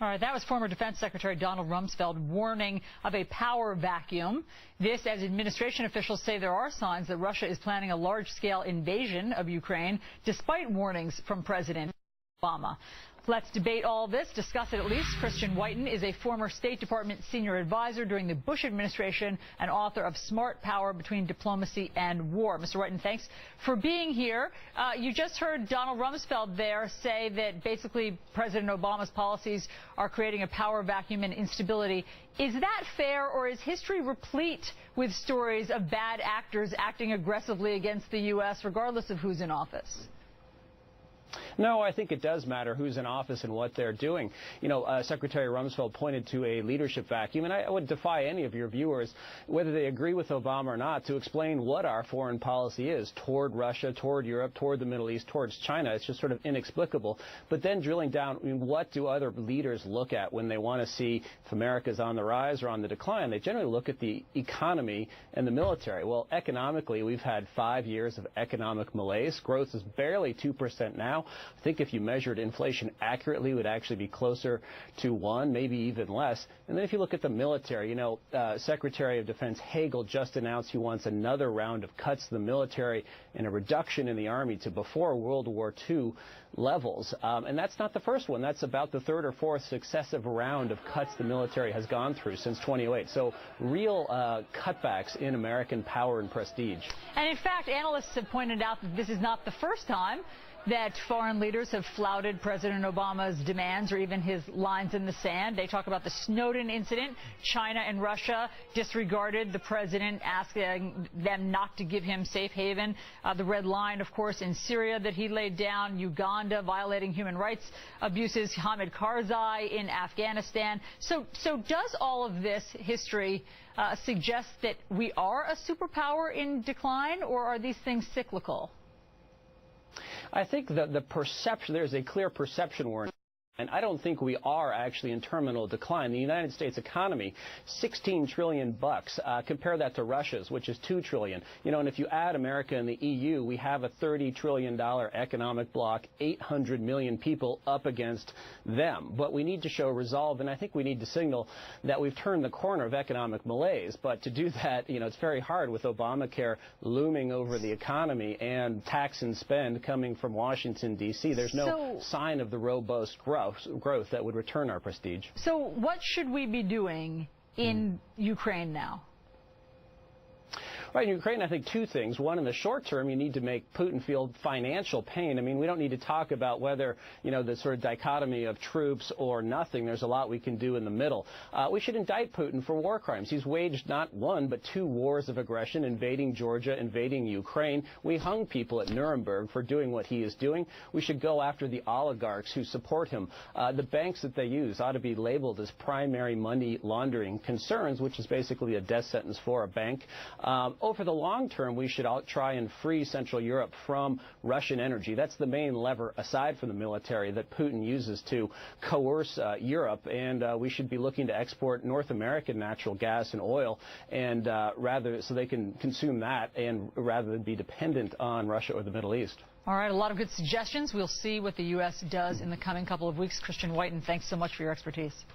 All right, that was former Defense Secretary Donald Rumsfeld warning of a power vacuum. This as administration officials say there are signs that Russia is planning a large-scale invasion of Ukraine, despite warnings from President Obama. Let's debate all this, discuss it at least. Christian Whiton is a former State Department senior advisor during the Bush administration and author of Smart Power Between Diplomacy and War. Mr. Whiton, thanks for being here. You just heard Donald Rumsfeld there say that basically President Obama's policies are creating a power vacuum and instability. Is that fair, or is history replete with stories of bad actors acting aggressively against the U.S., regardless of who's in office? No, I think it does matter who's in office and what they're doing. You know, Secretary Rumsfeld pointed to a leadership vacuum, and I would defy any of your viewers, whether they agree with Obama or not, to explain what our foreign policy is toward Russia, toward Europe, toward the Middle East, towards China. It's just sort of inexplicable. But then drilling down, I mean, what do other leaders look at when they want to see if America's on the rise or on the decline? They generally look at the economy and the military. Well, economically, we've had 5 years of economic malaise. Growth is barely 2% now. I think if you measured inflation accurately, it would actually be closer to 1, maybe even less. And then if you look at the military, you know, Secretary of Defense Hagel just announced he wants another round of cuts to the military and a reduction in the Army to before World War II levels. And that's not the first one. That's about the third or fourth successive round of cuts the military has gone through since 2008. So real cutbacks in American power and prestige. And in fact, analysts have pointed out that this is not the first time that foreign leaders have flouted President Obama's demands or even his lines in the sand. They talk about the Snowden incident. China and Russia disregarded the president, asking them not to give him safe haven. The red line, of course, in Syria that he laid down, Uganda violating human rights abuses, Hamid Karzai in Afghanistan. So does all of this history suggest that we are a superpower in decline, or are these things cyclical? I think the perception, there's a clear perception war. And I don't think we are actually in terminal decline. The United States economy, $16 trillion bucks. Compare that to Russia's, which is $2 trillion. You know, and if you add America and the EU, we have a $30 trillion economic bloc, 800 million people up against them. But we need to show resolve, and I think we need to signal that we've turned the corner of economic malaise. But to do that, you know, it's very hard with Obamacare looming over the economy and tax and spend coming from Washington, D.C. There's no sign of the robust growth that would return our prestige. So what should we be doing in Ukraine now? Right, in Ukraine, I think two things. One, in the short term, you need to make Putin feel financial pain. I mean, we don't need to talk about whether, you know, the sort of dichotomy of troops or nothing. There's a lot we can do in the middle. We should indict Putin for war crimes. He's waged not one, but 2 wars of aggression, invading Georgia, invading Ukraine. We hung people at Nuremberg for doing what he is doing. We should go after the oligarchs who support him. The banks that they use ought to be labeled as primary money laundering concerns, which is basically a death sentence for a bank. Over the long term, we should try and free Central Europe from Russian energy. That's the main lever, aside from the military, that Putin uses to coerce Europe. And we should be looking to export North American natural gas and oil, and rather so they can consume that, and rather than be dependent on Russia or the Middle East. All right, a lot of good suggestions. We'll see what the U.S. does in the coming couple of weeks. Christian Whiton, thanks so much for your expertise.